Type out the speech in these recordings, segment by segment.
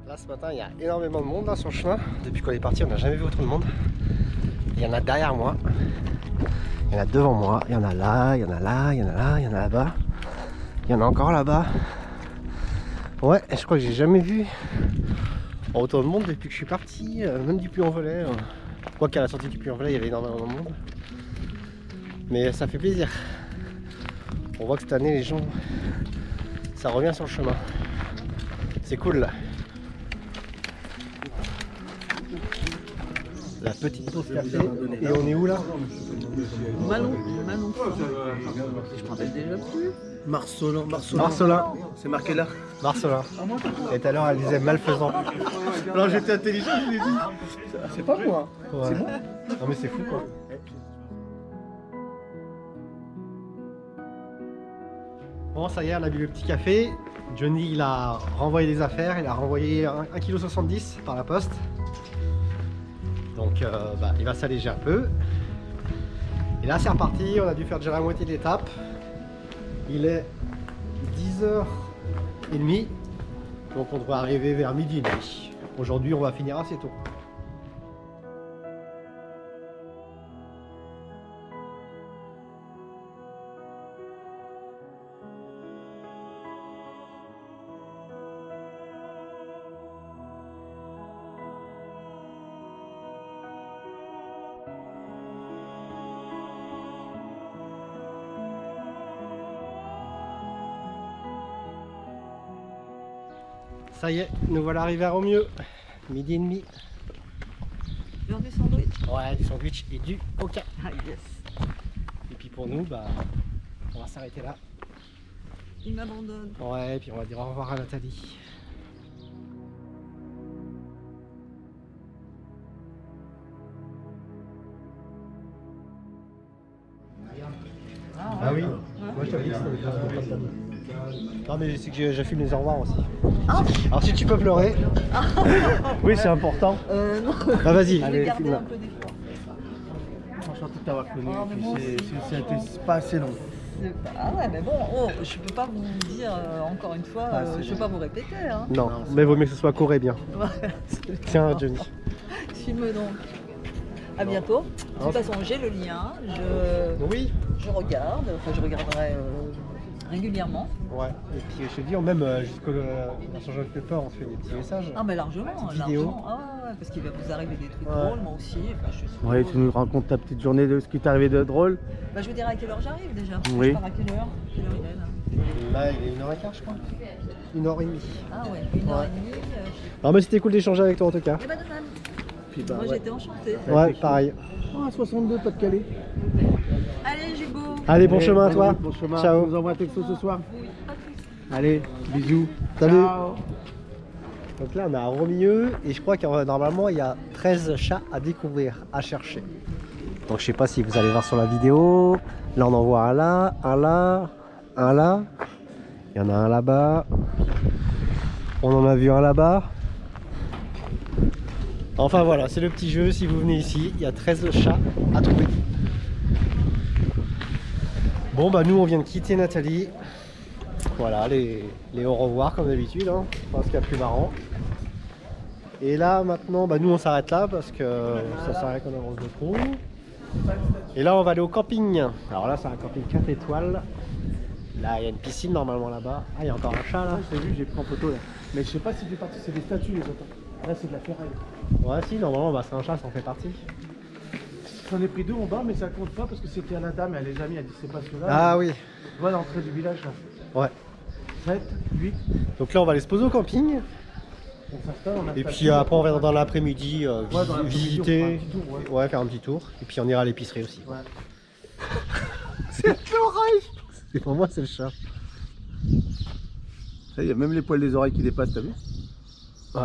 Là ce matin il y a énormément de monde là sur le chemin. Depuis qu'on est parti on n'a jamais vu autant de monde. Il y en a derrière moi, il y en a devant moi, il y en a là, il y en a là, il y en a là, il y en a là-bas, il y en a encore là-bas. Ouais, je crois que j'ai jamais vu autant de monde depuis que je suis parti, même du Puy-en-Velay. Quoi qu'à la sortie du Puy-en-Velay il y avait énormément de monde. Mais ça fait plaisir. On voit que cette année les gens, ça revient sur le chemin. C'est cool là. La petite pause café. Et on est où là? Manon. Je me rappelle déjà plus. Marcelin. C'est marqué là. Marcelin. Et tout à l'heure elle disait malfaisant. Alors j'étais intelligent, je l'ai dit. C'est pas moi. Ouais. C'est moi. Non mais c'est fou quoi. Bon ça y est, on a bu le petit café. Johnny il a renvoyé des affaires, il a renvoyé 1,70 kg par la poste. Donc il va s'alléger un peu. Et là c'est reparti, on a dû faire déjà la moitié de l'étape. Il est 10h30. Donc on devrait arriver vers midi et demi. Aujourd'hui on va finir assez tôt. Ça y est, nous voilà arrivés à Romieux. Midi et demi. L'heure du sandwich. Ouais, du sandwich et du coca. Ah yes. Et puis pour nous, on va s'arrêter là. Il m'abandonne. Ouais, et puis on va dire au revoir à Nathalie. Ah oui, moi je t'avais dit que c'était des choses. Non mais c'est que j'affume les au revoir aussi. Ah. Alors si tu peux pleurer. Oui c'est important. Non. Bah vas-y. Je vais garder un peu d'effort. Enchanté de t'avoir connu, Ah, mais moi aussi. c'est pas assez long. Ah ouais, mais bon, je peux pas vous dire encore une fois, je peux pas vous répéter. Hein. Non, mais vaut mieux que ce soit court et bien. Ouais, Tiens Johnny. Filme donc. À bientôt. De toute façon, j'ai le lien, Oui. je regarde, enfin je regarderai régulièrement. Ouais, et puis je te dis, même jusqu'au Sgt Pepper, on se fait des petits messages. Ah mais largement, vidéo. largement. Ah ouais, parce qu'il va vous arriver des trucs drôles, moi aussi. Enfin, je suis sûre Ouais, que- tu nous racontes ta petite journée de ce qui t'est arrivé de drôle. Bah, je vous dirai à quelle heure j'arrive déjà. Oui. Je pars à quelle heure? Quelle heure il est là? Là, il est 1h15, je crois. 1h30. Ah ouais, 1h30. Non, mais c'était cool d'échanger avec toi en tout cas. Et bah de même. Puis bah, Moi ouais. j'étais enchantée. Ouais, pareil. Ah, 62, pas de Calais. Allez Jugo. Allez, bon chemin à toi. Bon chemin. Ciao. Tu nous envoies un texto ce soir. Allez, bisous. Salut. Ciao. Donc là, on est à Romieux et je crois que normalement, il y a 13 chats à découvrir, à chercher. Donc je sais pas si vous allez voir sur la vidéo. Là, on en voit un là, un là, un là. Il y en a un là-bas. On en a vu un là-bas. Enfin voilà, c'est le petit jeu. Si vous venez ici, il y a 13 chats à trouver. Bon bah nous on vient de quitter Nathalie. Voilà les au revoir comme d'habitude, hein. Je pense qu'il y a plus marrant. Et là maintenant nous on s'arrête là parce que ça s'arrête qu'on avance de trop. Et là on va aller au camping. Alors là c'est un camping 4 étoiles. Là il y a une piscine normalement là-bas. Ah il y a encore un chat là. J'ai vu, j'ai pris en photo là. Mais je sais pas si fait partie, c'est des statues les autres. Là c'est de la ferraille. Ouais si normalement c'est un chat, ça en fait partie. J'en ai pris deux en bas mais ça compte pas parce que c'était à la dame, elle les a mis, elle dit c'est pas celui-là. Ah oui. Voilà l'entrée du village là. Ouais. 7, 8. Donc là on va aller se poser au camping. On s'installe, on a Et puis après on va dans l'après-midi dans l'après-midi, visiter. on fera un petit tour, ouais. Faire un petit tour. Et puis on ira à l'épicerie aussi. Ouais. C'est l'oreille. Et pour moi c'est le chat. Il y a même les poils des oreilles qui dépassent, t'as vu? Ouais.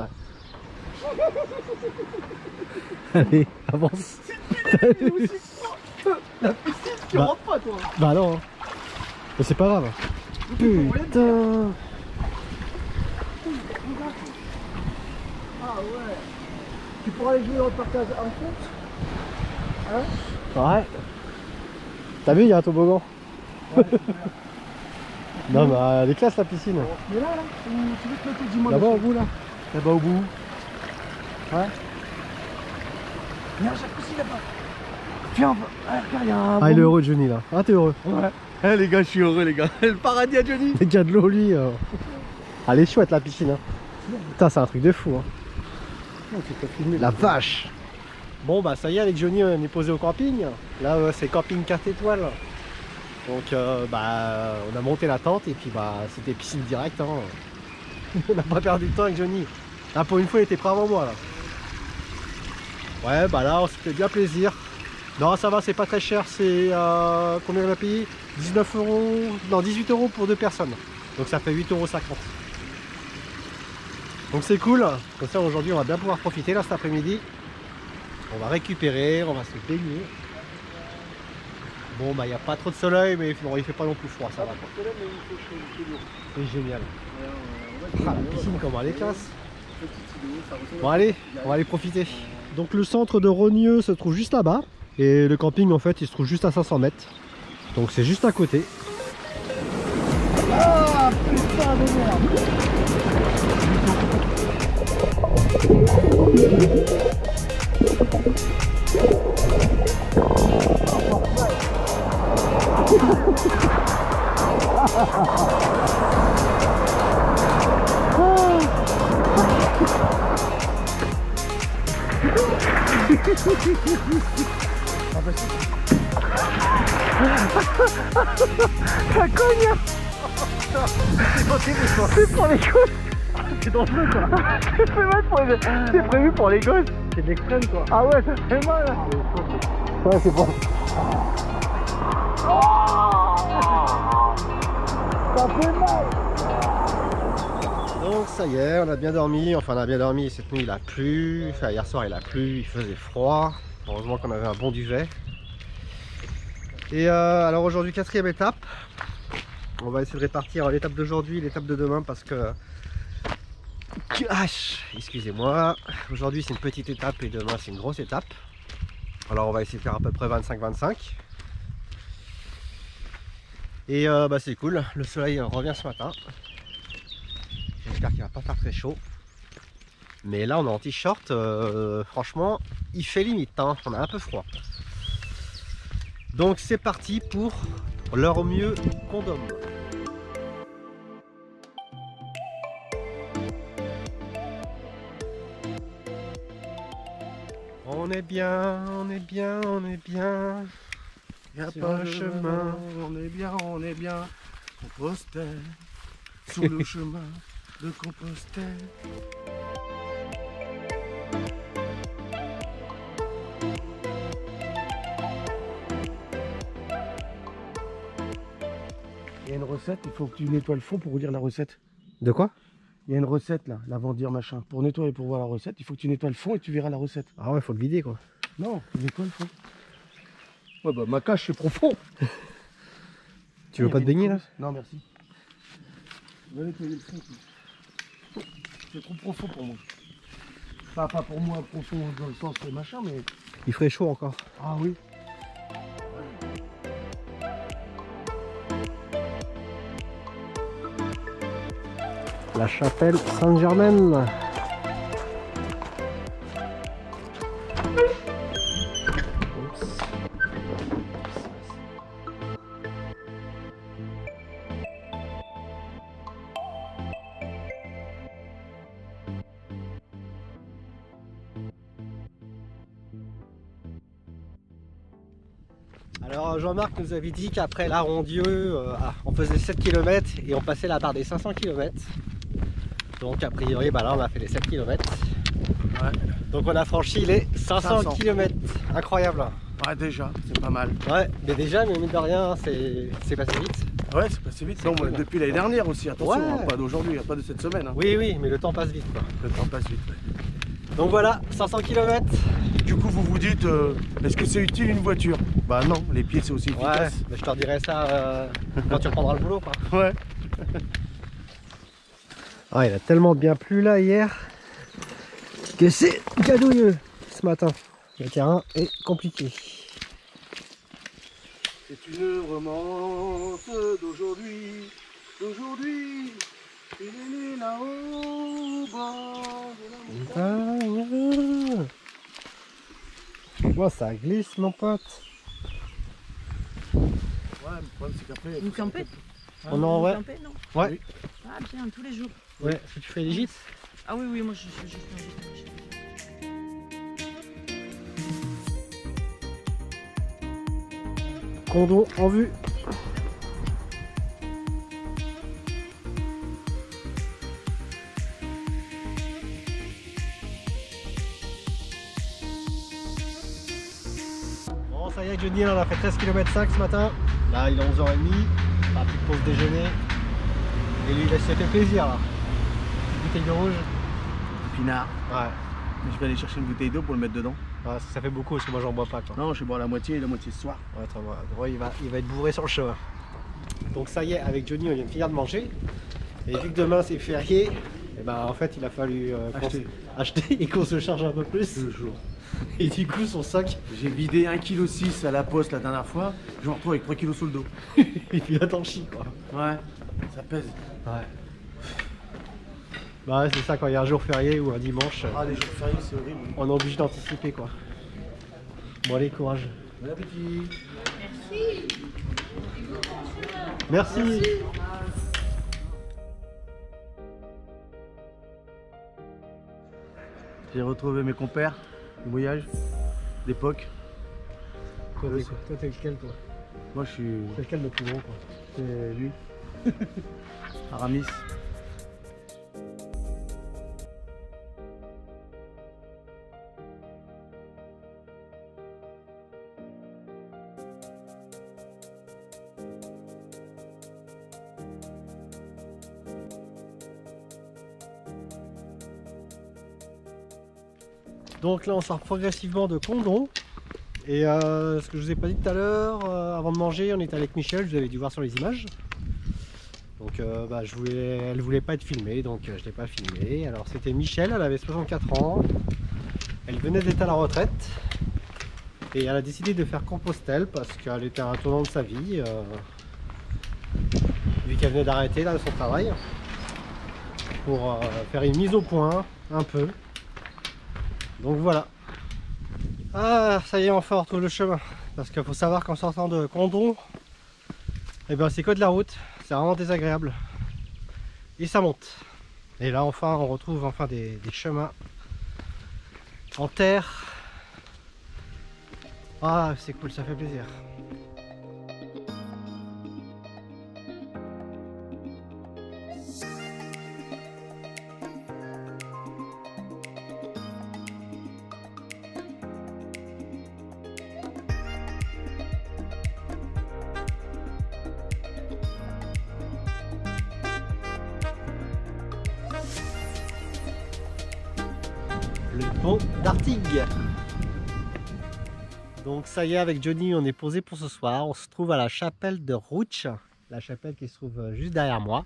Allez, avance. La piscine, tu Bah. rentres pas toi. Bah non. Mais c'est pas grave. Putain. Ah ouais. Tu pourras aller jouer dans le partage en compte. Hein? Ouais. T'as vu, il y a un toboggan. Non, bah elle est classe la piscine. Mais là, tu veux te mettre, dis-moi. Là-bas au bout là. Là-bas au bout. Ouais. Il y a un jacuzzi là-bas. Viens, regarde, il y a un... Ah, il est heureux Johnny là. Ah, t'es heureux. Ouais. Eh les gars, je suis heureux les gars. Le paradis à Johnny. Les gars de l'eau lui. Elle est chouette la piscine. Hein. Putain, c'est un truc de fou. Hein. La vache. Bon bah ça y est, avec Johnny on est posé au camping. Là c'est camping 4 étoiles. Donc bah on a monté la tente et puis bah c'était piscine directe. Hein. On n'a pas perdu de temps avec Johnny. Là pour une fois il était prêt avant moi là. Ouais bah là on s'est fait bien plaisir. Non ça va, c'est pas très cher, c'est combien on a payé? 19 euros, non 18 euros pour 2 personnes. Donc ça fait 8,50 €. Donc c'est cool. Comme ça aujourd'hui on va bien pouvoir profiter là cet après-midi. On va récupérer, on va se baigner. Bon bah il n'y a pas trop de soleil mais bon, il fait pas non plus froid, ça va. C'est génial. Ah, la piscine comment elle est classe. Bon allez, on va aller profiter. Donc le centre de Rogneux se trouve juste là-bas. Et le camping en fait il se trouve juste à 500 mètres. Donc c'est juste à côté. Ah putain de merde. Ça cogne. C'est pour les gosses. C'est dangereux quoi. C'est prévu pour les gosses. C'est de l'extrême quoi. Ah ouais, ça fait mal. Ouais c'est bon. Ça fait mal. Donc ça y est, on a bien dormi, enfin on a bien dormi, cette nuit il a plu, enfin hier soir il a plu, il faisait froid, heureusement qu'on avait un bon duvet. Et alors aujourd'hui 4e étape, on va essayer de répartir l'étape d'aujourd'hui et l'étape de demain parce que... Excusez-moi, aujourd'hui c'est une petite étape et demain c'est une grosse étape. Alors on va essayer de faire à peu près 25-25. Et bah c'est cool, le soleil revient ce matin. J'espère qu'il va pas faire très chaud. Mais là on est en t-shirt, franchement il fait limite, hein. On a un peu froid. Donc c'est parti pour leur mieux condom. On est bien, on est bien, on est bien. Y'a Sur pas le de chemin. On est bien, on est bien. Compostelle, sous le chemin de Compostelle. Il y a une recette, il faut que tu nettoies le fond pour vous dire la recette. De quoi? Il y a une recette là, lavandière machin. Pour nettoyer, pour voir la recette, il faut que tu nettoies le fond et tu verras la recette. Ah ouais, faut le vider quoi. Non, tu nettoies le fond. Ouais bah ma cache c'est profond. Tu veux pas te baigner là? Non merci. Va nettoyer le fond. C'est trop profond pour moi. Pas pour moi profond dans le sens machin mais... Il ferait chaud encore. Ah oui. La chapelle Saint-Germain. Alors Jean-Marc nous avait dit qu'après la Rondieu, on faisait 7 km et on passait la barre des 500 km. Donc a priori bah là on a fait les 7 km. Ouais. Donc on a franchi les 500 km. Incroyable. Ouais déjà, c'est pas mal. Ouais, mais déjà, mais mine de rien, c'est passé vite. Ouais, c'est passé vite. Non, cool. depuis l'année dernière aussi, attention, Ouais. hein, pas d'aujourd'hui, pas de cette semaine. Hein. Oui, oui, mais le temps passe vite quoi. Le temps passe vite. Ouais. Donc voilà, 500 km. Du coup, vous vous dites, est-ce que c'est utile une voiture? Bah non, les pieds c'est aussi Ouais, efficace. mais je te redirai ça quand tu reprendras le boulot quoi. Ouais. Ah, il a tellement bien plu là hier que c'est gadouilleux ce matin. Le terrain est compliqué. C'est une romance d'aujourd'hui, Et elle est là-haut, au bord de la montagne. Moi, ça glisse, mon pote. Ouais, le problème c'est qu'après... Vous campez? On en Vous ouais. campez, non? Ouais. Ah bien, tous les jours. Ouais, est-ce que tu fais les gîtes? Ah oui, oui, moi je fais un gîte. Condon en vue. Bon, ça y est, Johnny, on a fait 13 km 5 ce matin. Là, il est 11h30. Pas plus de pause déjeuner. Et lui, il s'est fait plaisir là. Bouteille de rouge. Pinard. Ouais. Mais je vais aller chercher une bouteille d'eau pour le mettre dedans. Ouais, ça fait beaucoup parce que moi, j'en bois pas quoi. Non, je vais boire la moitié et la moitié ce soir. Ouais, attends, ouais, il va être bourré sur le chemin. Donc ça y est, avec Johnny, on vient de finir de manger. Et vu que demain c'est férié, et ben en fait il a fallu acheter et qu'on se charge un peu plus. Le jour. Et du coup son sac, J'ai vidé 1,6 kg à la poste la dernière fois. Je me retrouve avec 3 kg sous le dos. et puis attends chie quoi. Ouais, ça pèse. Ouais. Bah ouais, c'est ça quand il y a un jour férié ou un dimanche, Ah, les jours fériés, c'est horrible. on est obligé d'anticiper quoi. Bon allez, courage. Bon appétit. Merci. J'ai retrouvé mes compères du voyage d'époque. Toi t'es lequel toi? Moi je suis... C'est lequel le plus gros quoi? C'est lui. Aramis. Donc là on sort progressivement de Condon. Et ce que je vous ai pas dit tout à l'heure, avant de manger, on était avec Michel, vous avez dû voir sur les images. Donc elle voulait pas être filmée, donc je l'ai pas filmée. Alors c'était Michel, elle avait 64 ans, elle venait d'être à la retraite. Et elle a décidé de faire Compostelle parce qu'elle était à un tournant de sa vie. Vu qu'elle venait d'arrêter là son travail. Pour faire une mise au point, un peu. Donc voilà. Ah, ça y est, enfin on retrouve le chemin. Parce qu'il faut savoir qu'en sortant de Condon, eh ben, c'est que de la route. C'est vraiment désagréable. Et ça monte. Et là enfin on retrouve enfin des chemins en terre. Ah, c'est cool, ça fait plaisir. Le pont d'Artigues. Donc ça y est, avec Johnny on est posé pour ce soir. On se trouve à la chapelle de Rouch, la chapelle qui se trouve juste derrière moi.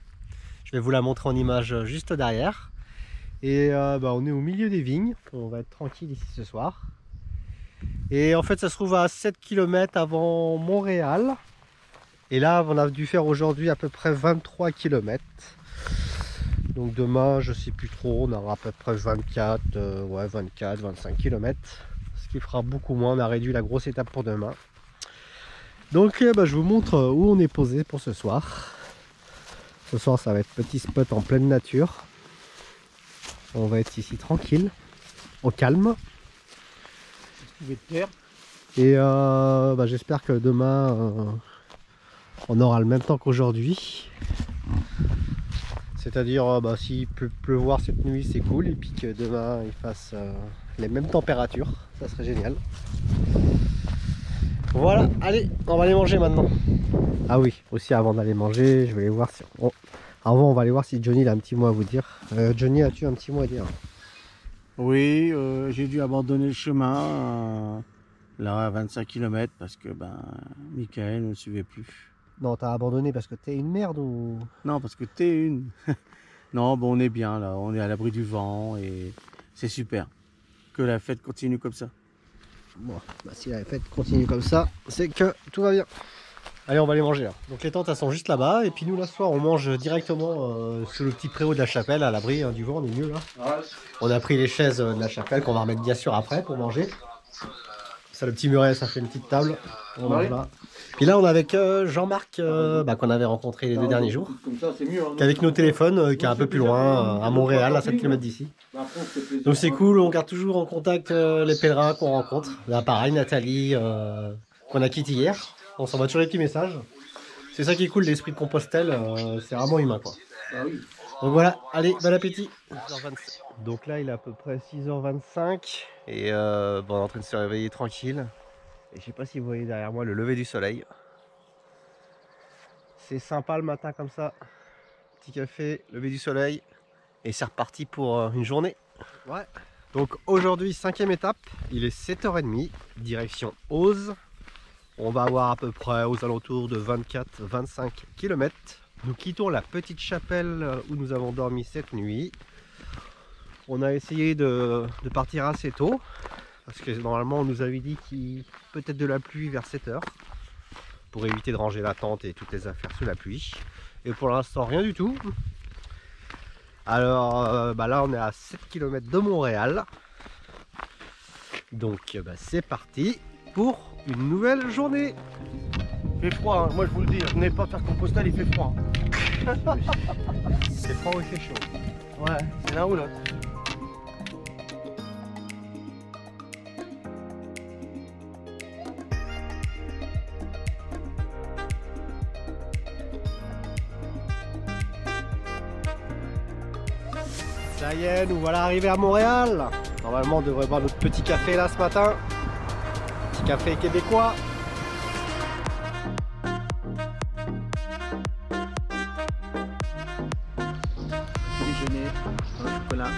Je vais vous la montrer en image juste derrière. Et on est au milieu des vignes, on va être tranquille ici ce soir. Et en fait ça se trouve à 7 km avant Montréal. Et là on a dû faire aujourd'hui à peu près 23 km. Donc demain je sais plus trop, on aura à peu près 24, 25 km. Ce qui fera beaucoup moins, on a réduit la grosse étape pour demain. Donc je vous montre où on est posé pour ce soir. Ce soir ça va être petit spot en pleine nature. On va être ici tranquille, au calme. Et j'espère que demain on aura le même temps qu'aujourd'hui. C'est-à-dire s'il peut pleuvoir cette nuit c'est cool, et puis que demain il fasse les mêmes températures, ça serait génial. Voilà, allez, on va aller manger maintenant. Ah oui, aussi avant d'aller manger, je vais aller voir si... Avant on va aller voir si Johnny il a un petit mot à vous dire. Johnny, as-tu un petit mot à dire? Oui, j'ai dû abandonner le chemin là à 25 km parce que Michael ne me suivait plus. Non, t'as abandonné parce que t'es une merde ou... Non, parce que t'es une. Non, bon, on est bien là, on est à l'abri du vent et c'est super. Que la fête continue comme ça. Bon, si la fête continue comme ça, c'est que tout va bien. Allez, on va aller manger là. Donc les tentes elles sont juste là-bas et puis nous là ce soir on mange directement sur le petit préau de la chapelle à l'abri du vent, on est mieux là. On a pris les chaises de la chapelle qu'on va remettre bien sûr après pour manger. Ça le petit muret, ça fait une petite table. On mange là. Puis là on est avec Jean-Marc qu'on avait rencontré les 2 derniers jours. Comme ça, c'est mieux. Hein. Qui est avec nos téléphones, qui est un peu plus loin, à Montréal, à 7 km d'ici. Donc c'est cool, on garde toujours en contact les pèlerins qu'on rencontre. Là pareil, Nathalie, qu'on a quitté hier. On s'envoie toujours les petits messages. C'est ça qui est cool, l'esprit de Compostelle, c'est vraiment humain quoi. Ah oui. Donc voilà, allez, bon appétit. 6h25. Donc là il est à peu près 6h25 et on est en train de se réveiller tranquille. Et je sais pas si vous voyez derrière moi le lever du soleil. C'est sympa le matin comme ça. Petit café, lever du soleil. Et c'est reparti pour une journée. Ouais. Donc aujourd'hui 5e étape, il est 7h30, direction Auze. On va avoir à peu près aux alentours de 24-25 km. Nous quittons la petite chapelle où nous avons dormi cette nuit. On a essayé de partir assez tôt. Parce que normalement on nous avait dit qu'il peut-être de la pluie vers 7h. Pour éviter de ranger la tente et toutes les affaires sous la pluie. Et pour l'instant rien du tout. Alors là on est à 7 km de Montréal. Donc c'est parti pour une nouvelle journée. Il fait froid, hein. Moi je vous le dis, venez pas faire Compostelle, il fait froid. C'est froid ou il fait chaud? Ouais, c'est l'un ou l'autre. Ça y est, nous voilà arrivés à Montréal. Normalement on devrait boire notre petit café là ce matin. Petit café québécois. Déjeuner, un chocolat.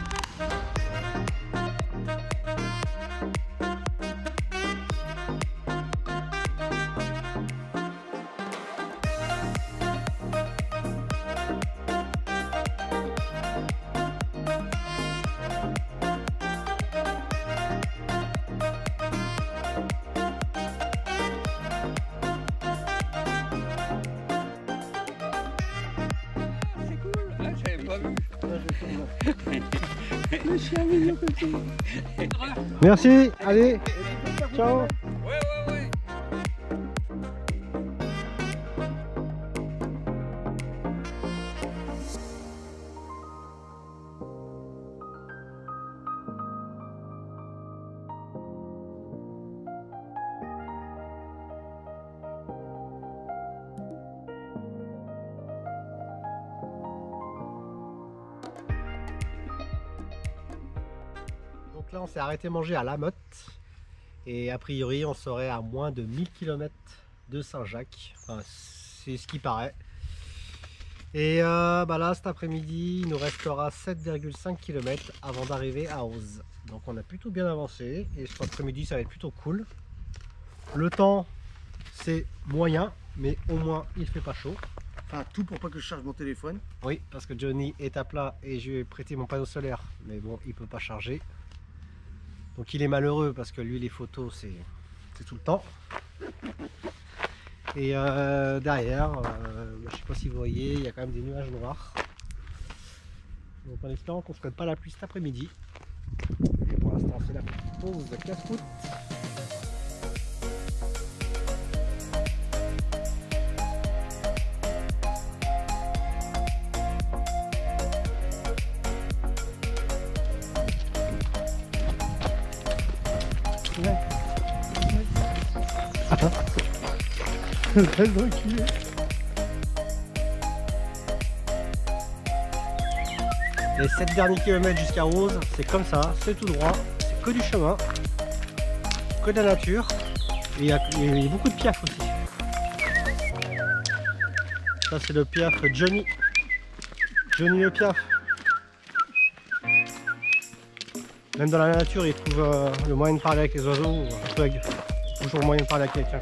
Merci, allez, ciao. Donc là on s'est arrêté manger à La Motte et a priori on serait à moins de 1000 km de Saint-Jacques, enfin, c'est ce qui paraît. Et là cet après-midi il nous restera 7,5 km avant d'arriver à Auze. Donc on a plutôt bien avancé et cet après-midi ça va être plutôt cool. Le temps c'est moyen mais au moins il fait pas chaud. Enfin tout pour pas que je charge mon téléphone. Oui, parce que Johnny est à plat et je lui ai prêté mon panneau solaire mais bon il peut pas charger. Donc il est malheureux parce que lui les photos c'est tout le temps. Et derrière, je sais pas si vous voyez, il y a quand même des nuages noirs. Donc en espérant qu'on ne se prenne pas la pluie cet après-midi. Et pour l'instant c'est la pause de casse-croûte. Les 7 derniers kilomètres jusqu'à Auze, c'est comme ça, c'est tout droit, c'est que du chemin, que de la nature, et il y a beaucoup de piafs aussi. Ça c'est le piaf Johnny le piaf. Même dans la nature il trouve le moyen de parler avec les oiseaux, toujours le moyen de parler avec quelqu'un.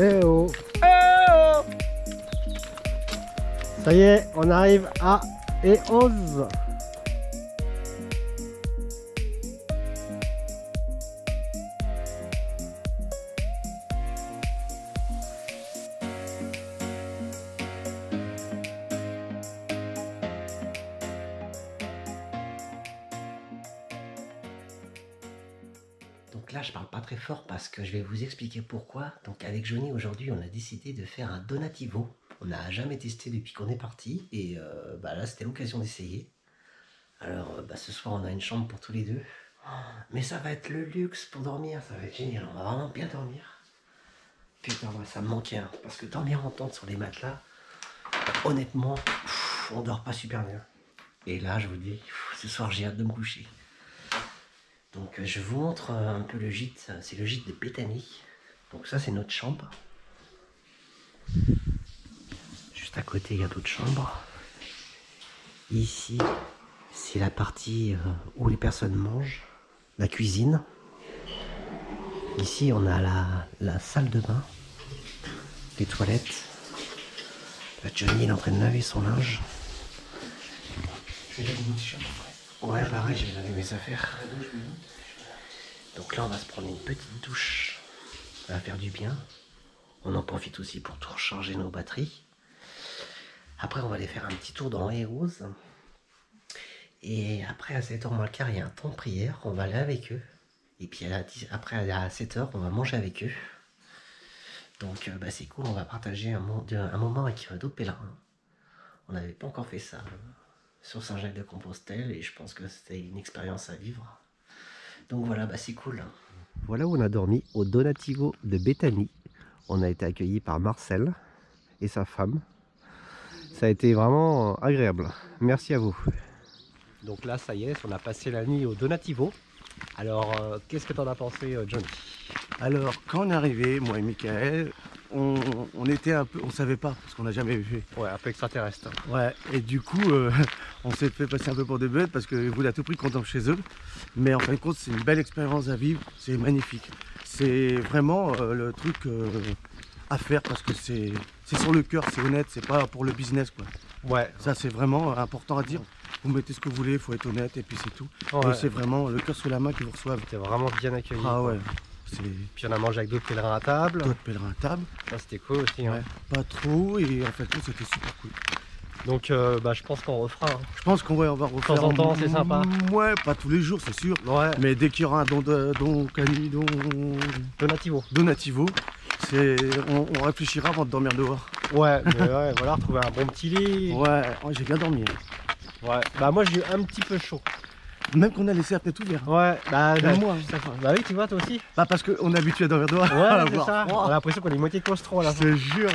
Eh oh. Ça y est, on arrive à Auze. Donc là je parle pas très fort parce que je vais vous expliquer pourquoi. Donc avec Johnny aujourd'hui on a décidé de faire un donativo. On n'a jamais testé depuis qu'on est parti et là c'était l'occasion d'essayer. Alors ce soir on a une chambre pour tous les deux. Mais ça va être le luxe pour dormir, ça va être génial, on va vraiment bien dormir. Putain moi ça me manquait hein, parce que dormir en tente sur les matelas, honnêtement on dort pas super bien. Et là je vous dis, ce soir j'ai hâte de me coucher. Donc je vous montre un peu le gîte, c'est le gîte de Bethany. Donc ça c'est notre chambre. Juste à côté il y a d'autres chambres. Ici c'est la partie où les personnes mangent, la cuisine. Ici on a la salle de bain, les toilettes. Là Johnny il est en train de laver son linge. Je vais laver mon t-shirt après. Ouais, pareil, je vais laver mes affaires. Donc là, on va se prendre une petite douche. Ça va faire du bien. On en profite aussi pour tout recharger nos batteries. Après, on va aller faire un petit tour dans Héros. Et après, à 7h moins le quart, il y a un temps de prière. On va aller avec eux. Et puis après, à 7h, on va manger avec eux. Donc, c'est cool. On va partager un moment avec d'autres pèlerins. On n'avait pas encore fait ça sur Saint-Jacques-de-Compostelle et je pense que c'était une expérience à vivre. Donc voilà, c'est cool. Voilà où on a dormi, au Donativo de Bethany. On a été accueillis par Marcel et sa femme. Ça a été vraiment agréable. Merci à vous. Donc là, ça y est, on a passé la nuit au Donativo. Alors, qu'est-ce que tu en as pensé, Johnny? Alors, quand on est arrivé, moi et Michael, on était un peu, on savait pas, parce qu'on n'a jamais vu. Ouais, un peu extraterrestre. Ouais, et du coup, on s'est fait passer un peu pour des bêtes parce qu'ils voulaient à tout prix qu'on tombe chez eux. Mais en fin de compte, c'est une belle expérience à vivre, c'est magnifique. C'est vraiment le truc à faire parce que c'est sur le cœur, c'est honnête, c'est pas pour le business quoi. Ouais. Ça, c'est vraiment important à dire. Vous mettez ce que vous voulez, il faut être honnête et puis c'est tout. Ouais. Et c'est vraiment le cœur sous la main qui vous reçoivent. C'était vraiment bien accueilli. Ah ouais. Puis on a mangé avec d'autres pèlerins à table. D'autres pèlerins à table. Ça c'était cool aussi. Hein. Ouais, pas trop et en fait c'était super cool. Donc je pense qu'on refera. Hein. Je pense qu'on va refaire. De temps en temps, c'est sympa. Ouais, pas tous les jours, c'est sûr. Ouais. Mais dès qu'il y aura un Donativo, on réfléchira avant de dormir dehors. Ouais, mais ouais, voilà, retrouver un bon petit lit. Ouais, j'ai bien dormi. Ouais, moi j'ai eu un petit peu chaud. Même qu'on a laissé la fenêtre ouverte. Ouais, moi. Bah oui, tu vois, toi aussi. Parce qu'on est habitué à dormir dehors. Ouais, c'est ça. On a l'impression qu'on est moitié claustro là. Je te jure.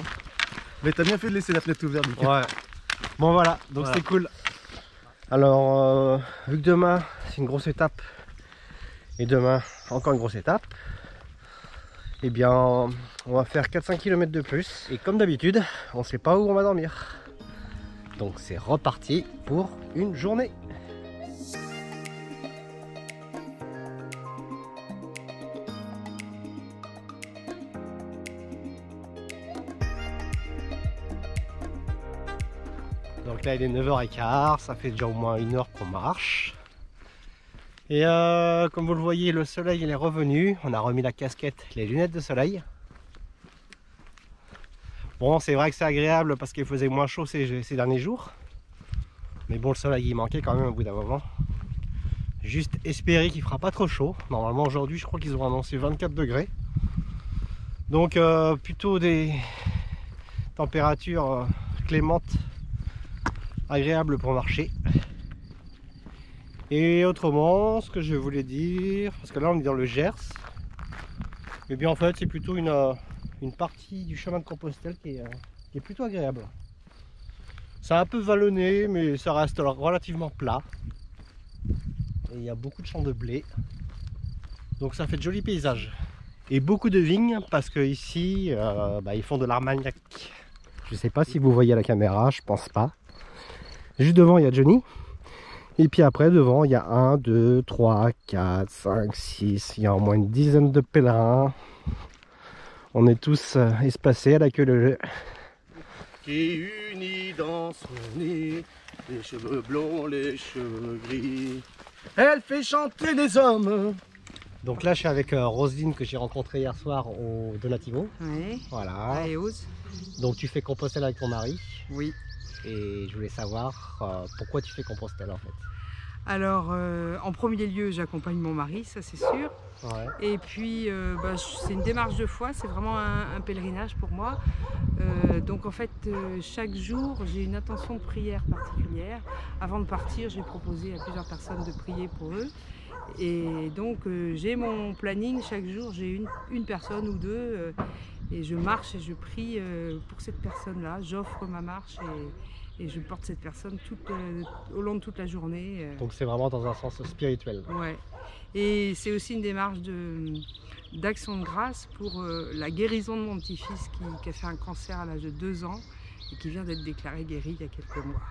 Mais t'as bien fait de laisser la fenêtre ouverte. Ouais. Bon voilà, donc c'était cool. Alors, vu que demain c'est une grosse étape, et demain encore une grosse étape, eh bien on va faire 4-5 km de plus. Et comme d'habitude, on sait pas où on va dormir. Donc c'est reparti pour une journée. Donc là il est 9h15, ça fait déjà au moins 1 heure qu'on marche. Et comme vous le voyez, le soleil il est revenu. On a remis la casquette, les lunettes de soleil. Bon, c'est vrai que c'est agréable parce qu'il faisait moins chaud ces derniers jours. Mais bon, le soleil il manquait quand même au bout d'un moment. Juste espérer qu'il fera pas trop chaud. Normalement aujourd'hui je crois qu'ils ont annoncé 24 degrés. Donc plutôt des températures clémentes, agréables pour marcher. Et autrement, ce que je voulais dire, parce que là on est dans le Gers, et bien en fait c'est plutôt une partie du chemin de Compostelle qui est plutôt agréable. C'est un peu vallonné, mais ça reste relativement plat. Et il y a beaucoup de champs de blé. Donc ça fait de jolis paysages. Et beaucoup de vignes, parce que ici, ils font de l'armagnac. Je sais pas si vous voyez à la caméra, je pense pas. Juste devant, il y a Johnny. Et puis après, devant, il y a 1, 2, 3, 4, 5, 6. Il y a au moins une dizaine de pèlerins. On est tous espacés à la queue leu. Qui unit dans son nez les cheveux blonds, les cheveux gris. Elle fait chanter les hommes. Donc là, je suis avec Roselyne que j'ai rencontrée hier soir au Donativo. Oui. Voilà. À Héros. Donc tu fais Compostelle avec ton mari. Oui. Et je voulais savoir pourquoi tu fais Compostelle en fait. Alors, en premier lieu, j'accompagne mon mari, ça c'est sûr. Ouais. Et puis, c'est une démarche de foi, c'est vraiment un pèlerinage pour moi. Donc en fait, chaque jour, j'ai une intention de prière particulière. Avant de partir, j'ai proposé à plusieurs personnes de prier pour eux. Et donc, j'ai mon planning, chaque jour, j'ai une personne ou deux. Et je marche et je prie pour cette personne-là. J'offre ma marche et je porte cette personne au long de toute la journée. Donc c'est vraiment dans un sens spirituel. Ouais. Et c'est aussi une démarche d'action de grâce pour la guérison de mon petit-fils qui a fait un cancer à l'âge de 2 ans et qui vient d'être déclaré guéri il y a quelques mois.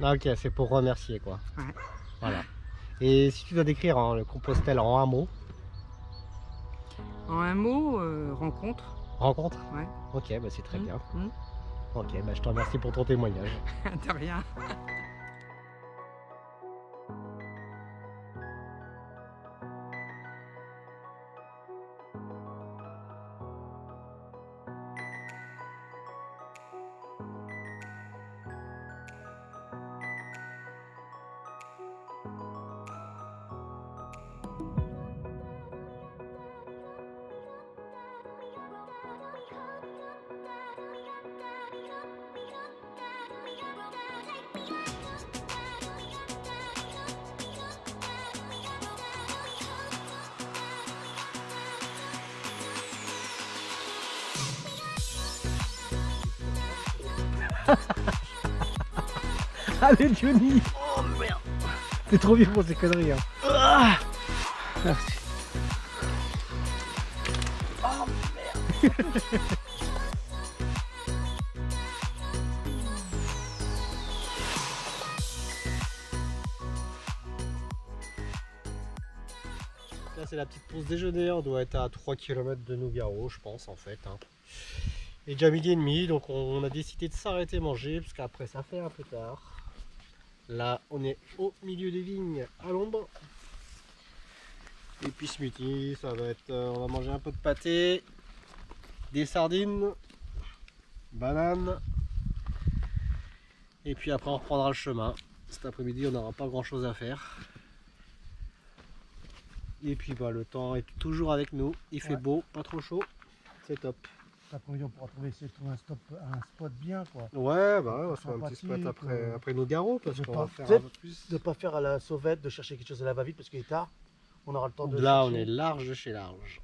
Ah, ok, c'est pour remercier quoi. Ouais. Voilà. Et si tu dois décrire hein, le Compostelle en un mot? En un mot, rencontre. Rencontre? Ouais. Ok, bah c'est très bien. Mmh. Ok, bah je te remercie pour ton témoignage. De rien. Allez Johnny! Oh merde! T'es trop vieux pour ces conneries hein. Ah, merci. Oh merde! Là c'est la petite pause déjeuner, on doit être à 3 km de Nougaro je pense en fait. Hein. Il est déjà 12h30 donc on a décidé de s'arrêter manger parce qu'après ça fait un peu tard. Là on est au milieu des vignes à l'ombre. Et puis ce midi ça va être, on va manger un peu de pâté, des sardines, bananes. Et puis après on reprendra le chemin. Cet après-midi on n'aura pas grand chose à faire. Et puis bah, le temps est toujours avec nous, il fait beau, pas trop chaud, c'est top. Cet après-midi on pourra essayer de trouver un spot bien quoi. Ouais, bah ouais, on va faire un petit spot après Nougaro parce qu'on va faire un peu plus. De pas faire à la sauvette, de chercher quelque chose à la va-vite parce qu'il est tard. On aura le temps de là chercher. on est large de chez large.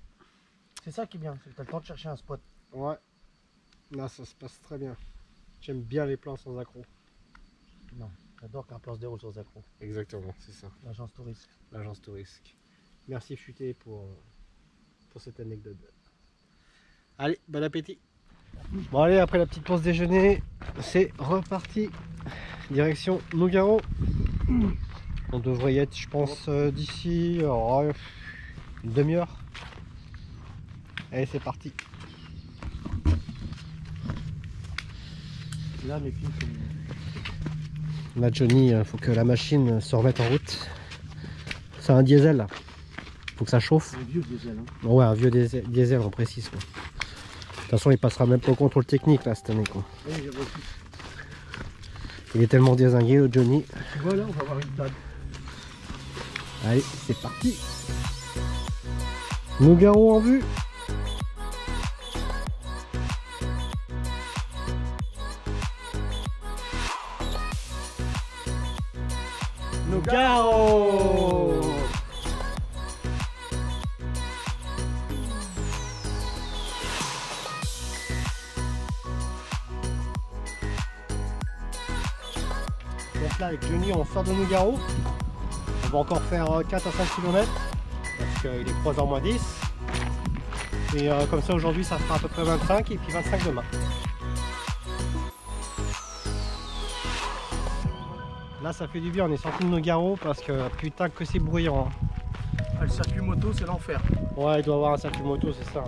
C'est ça qui est bien, c'est que tu as le temps de chercher un spot. Ouais, là ça se passe très bien. J'aime bien les plans sans accroc. Non, j'adore qu'un plan se déroule sans accroc. Exactement, c'est ça. L'agence touriste. L'agence touriste. Merci Futé pour cette anecdote. Allez, bon appétit. Bon allez, après la petite pause déjeuner, c'est reparti. Direction Nougaro. On devrait y être, je pense, d'ici une demi-heure. Allez, c'est parti. Là, mes pieds sont... Là, Johnny, il faut que la machine se remette en route. C'est un diesel. Faut que ça chauffe. Un vieux diesel. Hein. Ouais, un vieux diesel, on précise. Quoi. De toute façon, il passera même pas au contrôle technique là cette année. Quoi. Oui, j'avais aussi. Il est tellement dézingué, le Johnny. Voilà, on va avoir une table. Allez, c'est parti. Nougaro en vue. Nougaro. Donc là avec Johnny on sort de Nougaro. On va encore faire 4 à 5 km parce qu'il est 3h moins 10. Et comme ça aujourd'hui ça fera à peu près 25 et puis 25 demain. Là ça fait du bien, on est sorti de Nougaro parce que putain que c'est bruyant. Hein. Ah, le circuit moto c'est l'enfer. Ouais il doit y avoir un circuit moto c'est ça.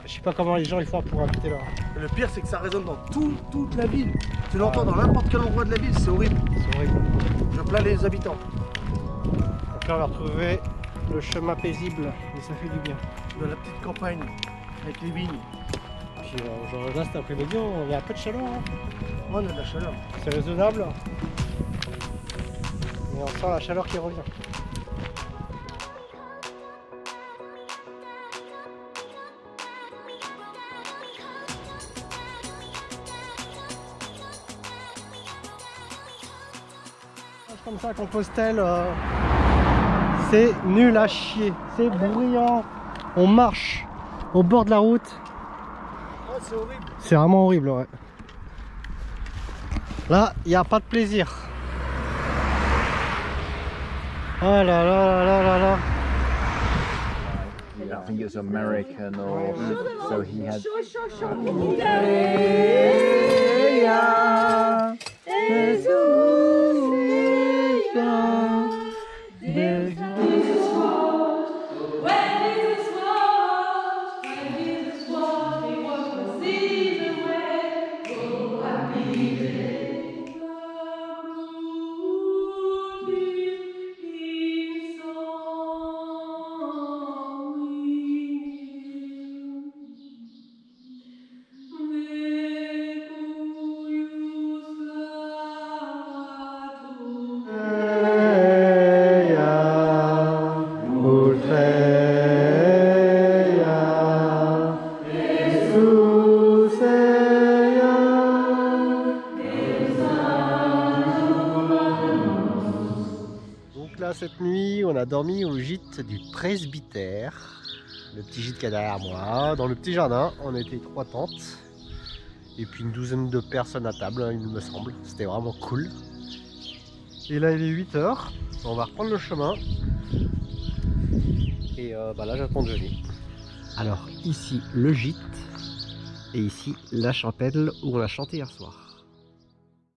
Je sais pas comment les gens ils font pour habiter là. Le pire c'est que ça résonne dans toute la ville. Tu l'entends dans n'importe quel endroit de la ville, c'est horrible. C'est horrible. Je plains les habitants. Donc là on va retrouver le chemin paisible et ça fait du bien. De la petite campagne avec les vignes. Puis genre là cet après-midi il y a un peu de chaleur. Hein. On a de la chaleur. C'est raisonnable. Et on sent la chaleur qui revient. Comme ça à Compostelle, c'est nul à chier, c'est bruyant, on marche au bord de la route. Oh, c'est horrible. C'est vraiment horrible, ouais. Là, il n'y a pas de plaisir. Oh là là là là là là. I think it's American or so he had. Cette nuit, on a dormi au gîte du presbytère, le petit gîte qu'il y a derrière moi. Dans le petit jardin, on était 3 tentes et puis une douzaine de personnes à table, il me semble. C'était vraiment cool. Et là, il est 8 h, on va reprendre le chemin. Et là, j'attends Johnny. Alors, ici, le gîte et ici, la chapelle où on a chanté hier soir.